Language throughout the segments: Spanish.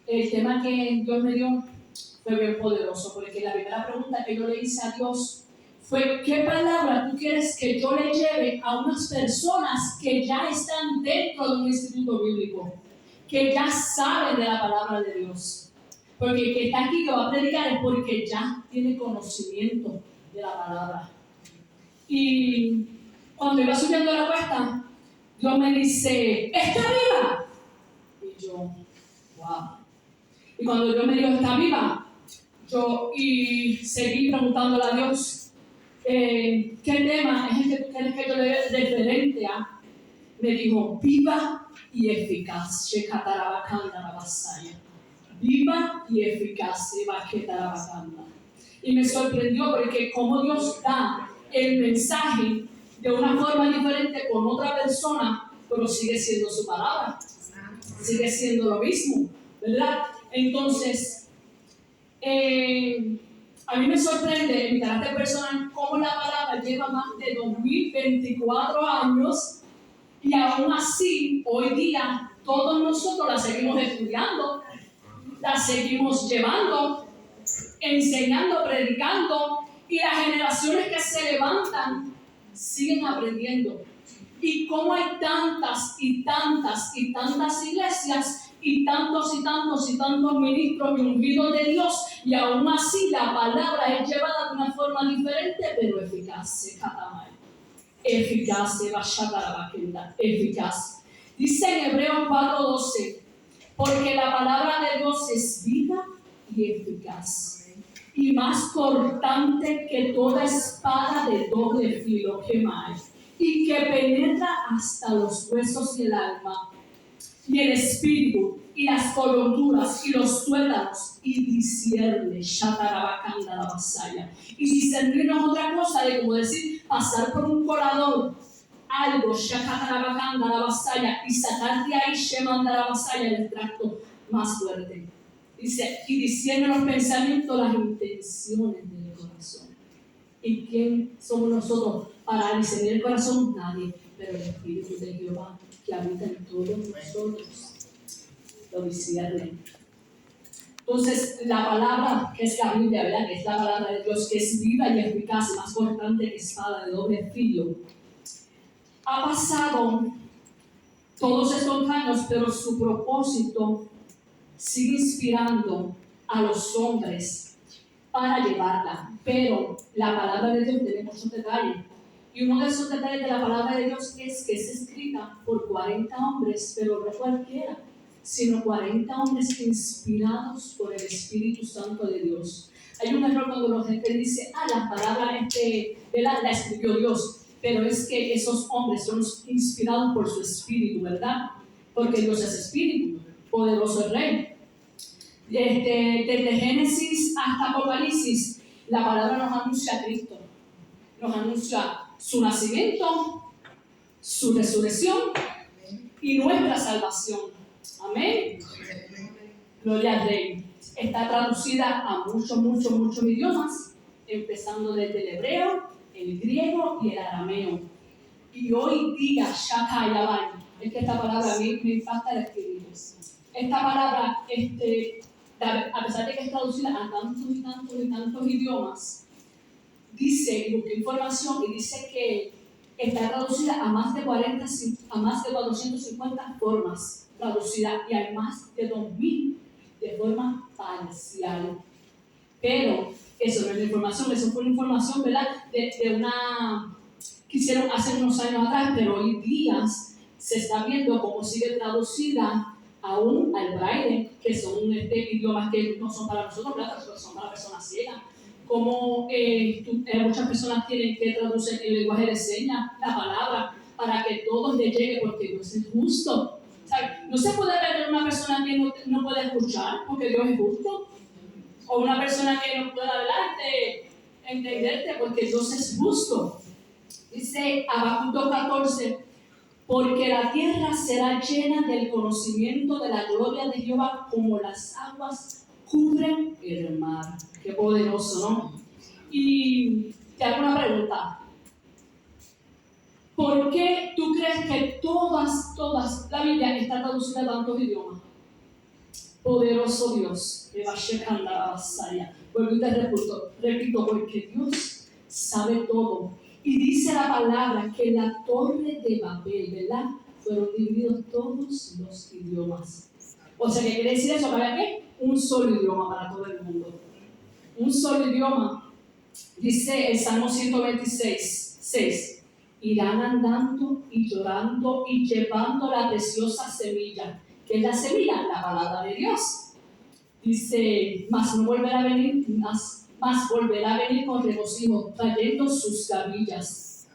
El tema que Dios me dio fue bien poderoso, porque la primera pregunta que yo le hice a Dios fue: ¿qué palabra tú quieres que yo le lleve a unas personas que ya están dentro de un instituto bíblico, que ya saben de la palabra de Dios? Porque el que está aquí que va a predicar es porque ya tiene conocimiento de la palabra. Y cuando iba subiendo la cuesta, Dios me dice: ¿está viva? Y yo, wow. Y cuando Dios me dijo: ¿está viva? Yo seguí preguntándole a Dios, ¿qué tema es el que tú quieres que yo le dé referente a? Me dijo: viva y eficaz. Viva y eficaz. Y me sorprendió porque como Dios da el mensaje de una forma diferente con otra persona, pero sigue siendo su palabra. Sigue siendo lo mismo, ¿verdad? Entonces, a mí me sorprende en mi carácter personal cómo la palabra lleva más de 2024 años y aún así, hoy día, todos nosotros la seguimos estudiando, la seguimos llevando, enseñando, predicando, y las generaciones que se levantan siguen aprendiendo. Y cómo hay tantas y tantas y tantas iglesias y tantos ministros y ungidos de Dios, y aún así la palabra es llevada de una forma diferente, pero eficaz. Eficaz. Dice en Hebreos 4:12: porque la palabra de Dios es viva y eficaz, y más cortante que toda espada de doble filo, que más, y que penetra hasta los huesos y el alma, y el espíritu, y las coyunturas, y los tuétanos, y discierne, y discernir no es otra cosa de como decir, pasar por un colador, algo, y sacar de ahí el extracto más fuerte. Dice: y discierne los pensamientos, las intenciones del corazón. ¿Y quién somos nosotros para discernir el corazón? Nadie, pero el Espíritu de Jehová que habita en todos nosotros lo discierne. Entonces, la palabra que es la Biblia, ¿verdad? Que es la palabra de Dios, que es viva y eficaz, más cortante que espada de doble filo, ha pasado todos estos años, pero su propósito sigue inspirando a los hombres para llevarla. Pero la palabra de Dios tiene muchos detalles. Y uno de esos detalles de la palabra de Dios es que es escrita por 40 hombres, pero no cualquiera, sino 40 hombres inspirados por el Espíritu Santo de Dios. Hay un error cuando la gente dice: la palabra la escribió Dios. Pero es que esos hombres son inspirados por su espíritu, ¿verdad? Porque Dios es espíritu, poderoso el Rey. Desde Génesis hasta Apocalipsis, la palabra nos anuncia a Cristo. Nos anuncia su nacimiento, su resurrección y nuestra salvación. Amén. Gloria al Rey. Está traducida a muchos idiomas, empezando desde el hebreo, el griego y el arameo. Y hoy día, Shaka, es que esta palabra a mí me impacta el espíritu. Esta palabra, a pesar de que es traducida a tantos idiomas, dice, y busqué información y dice que está traducida a más de 450 formas traducidas, y hay más de 2000 de forma parcial. Pero eso no es la información, eso fue una información, ¿verdad? De una que hicieron hace unos años atrás, pero hoy día se está viendo cómo sigue traducida aún al braille, que son idiomas que no son para nosotros, ¿verdad? Pero son para personas ciegas. Como muchas personas tienen que traducir el lenguaje de señas, la palabra, para que todos les llegue, porque Dios es justo. O sea, no se puede ver una persona que no puede escuchar, porque Dios es justo. O una persona que no pueda hablarte, entenderte, porque Dios es justo. Dice Habacuc 2:14: porque la tierra será llena del conocimiento de la gloria de Jehová, como las aguas cubren el mar. Qué poderoso, ¿no? Y te hago una pregunta: ¿por qué tú crees que todas la Biblia está traducida a tantos idiomas? Poderoso Dios, vuelvo y te repito, porque Dios sabe todo. Y dice la palabra que en la torre de Babel, ¿verdad? Fueron divididos todos los idiomas. O sea, ¿qué quiere decir eso? ¿Para qué? Un solo idioma para todo el mundo. Un solo idioma. Dice el Salmo 126, 6. Irán andando y llorando y llevando la preciosa semilla. ¿Qué es la semilla? La palabra de Dios. Dice, mas volverá a venir con regocijo, trayendo sus gavillas.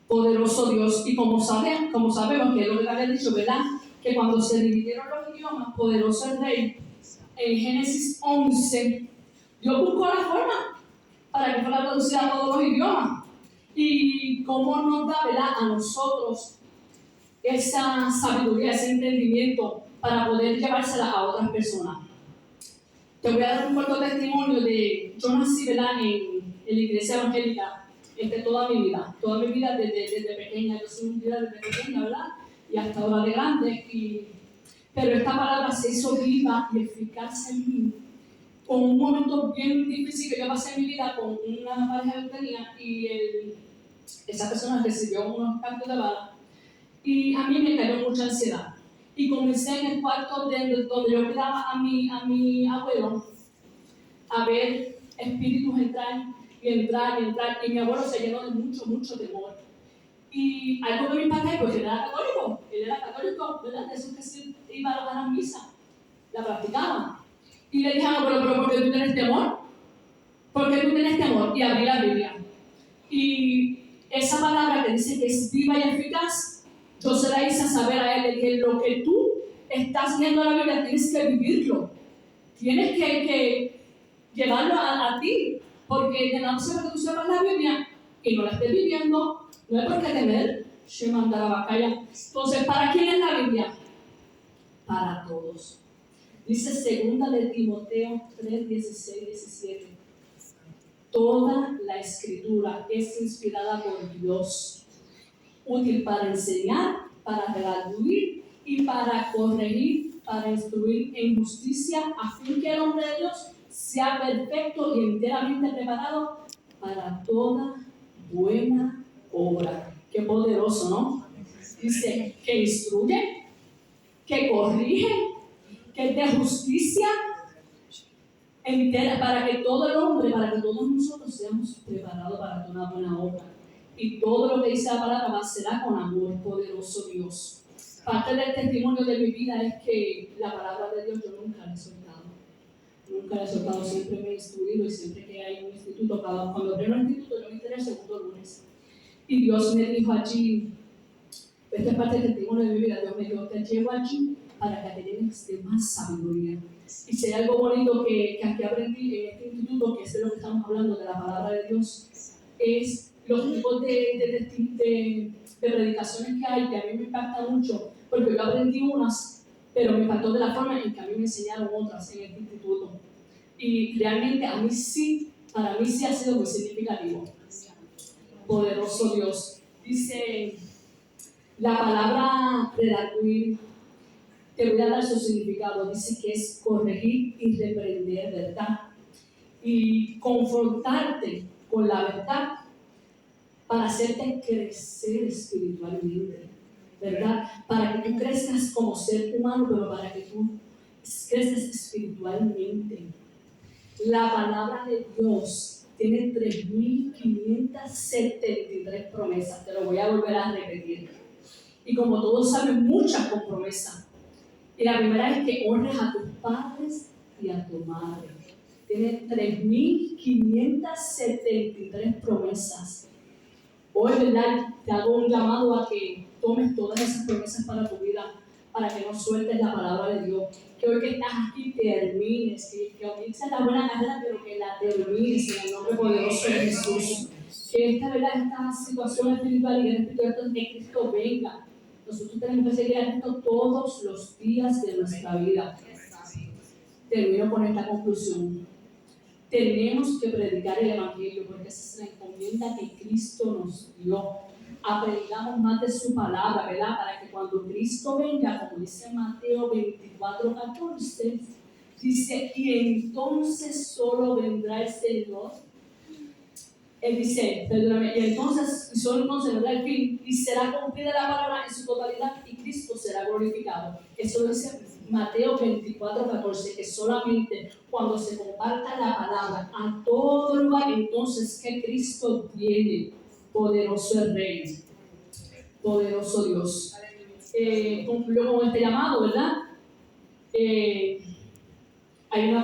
Poderoso Dios. Y como sabemos que es lo que te había dicho, ¿verdad? Que cuando se dividieron los idiomas, poderoso el Rey, en Génesis 11, Dios buscó la forma para que fuera traducida a todos los idiomas. Y cómo nos da, ¿verdad?, a nosotros esa sabiduría, ese entendimiento para poder llevársela a otras personas. Te voy a dar un corto testimonio de, yo nací, ¿verdad?, en la iglesia evangélica toda mi vida desde pequeña. Yo soy un día desde pequeña, ¿verdad?, y hasta ahora de grande. Pero esta palabra se hizo viva y eficaz en mí con un momento bien difícil que yo pasé en mi vida con una pareja que yo tenía, y esa persona recibió unos cantos de bala y a mí me cayó mucha ansiedad. Y comencé en el cuarto donde yo cuidaba a mi abuelo a ver espíritus entrar y mi abuelo se llenó de mucho temor. Y algo que me impacté, pues él era católico, ¿verdad? De esos que sí iba a la misa, la practicaba. Y le dije, pero ¿por qué tú tienes temor? ¿Por qué tú tienes temor? Y abrí la Biblia. Y esa palabra que dice que es viva y eficaz, yo se la hice saber a él, que lo que tú estás viendo en la Biblia tienes que vivirlo. Tienes que llevarlo a ti. Porque de nada sirve que tú sepas la Biblia y no la estés viviendo. No hay por qué temer. Entonces, ¿para quién es la Biblia? Para todos. Dice 2 de Timoteo 3, 16, 17. Toda la escritura es inspirada por Dios, útil para enseñar, para redarguir y para corregir, para instruir en justicia, a fin que el hombre de Dios sea perfecto y enteramente preparado para toda buena obra. Qué poderoso, ¿no? Dice que instruye, que corrige, que es de justicia entera, para que todo el hombre, para que todos nosotros seamos preparados para toda una buena obra. Y todo lo que dice la palabra será con amor, poderoso Dios. Parte del testimonio de mi vida es que la palabra de Dios yo nunca la he soltado. Nunca la he soltado, siempre me he instruido, y siempre que hay un instituto, cuando abrí un instituto, yo me enteré el segundo lunes. Y Dios me dijo allí, esta es parte del testimonio de mi vida, Dios me dijo, te llevo allí para que te llenes de más sabiduría. Y si hay algo bonito que aquí aprendí en este instituto, que es de lo que estamos hablando, de la palabra de Dios, es los tipos de predicaciones que hay, que a mí me impacta mucho, porque yo aprendí unas, pero me impactó de la forma en que a mí me enseñaron otras en este instituto. Y realmente para mí sí ha sido muy significativo. Poderoso Dios. Dice la palabra redarguir, te voy a dar su significado. Dice que es corregir y reprender, ¿verdad? Y confrontarte con la verdad para hacerte crecer espiritualmente, ¿verdad? Para que tú crezcas como ser humano, pero para que tú crezcas espiritualmente. La palabra de Dios tiene 3.573 promesas. Te lo voy a volver a repetir. Y como todos saben, muchas con promesas. Y la primera es que honres a tus padres y a tu madre. Tiene 3.573 promesas. Hoy, ¿verdad?, te hago un llamado a que tomes todas esas promesas para tu vida, para que no sueltes la palabra de Dios. Que hoy que estás aquí termines, que comiences la buena carrera, pero que la termines en el nombre poderoso de Jesús. Que esta situación espiritual y el Espíritu de Cristo venga. Nosotros tenemos que seguir a Cristo todos los días de nuestra vida. Termino con esta conclusión. Tenemos que predicar el Evangelio, porque esa es la encomienda que Cristo nos dio. aprendamos más de su palabra, ¿verdad? Para que cuando Cristo venga, como dice Mateo 24:14, dice, y entonces solo vendrá el Señor. Él dice, perdóname, y solo entonces vendrá el fin, y será cumplida la palabra en su totalidad, y Cristo será glorificado. Eso lo dice Mateo 24:14, que solamente cuando se comparta la palabra a todo lugar, entonces que Cristo viene. Poderoso el Rey, poderoso Dios. Concluyó con este llamado, ¿verdad? Hay una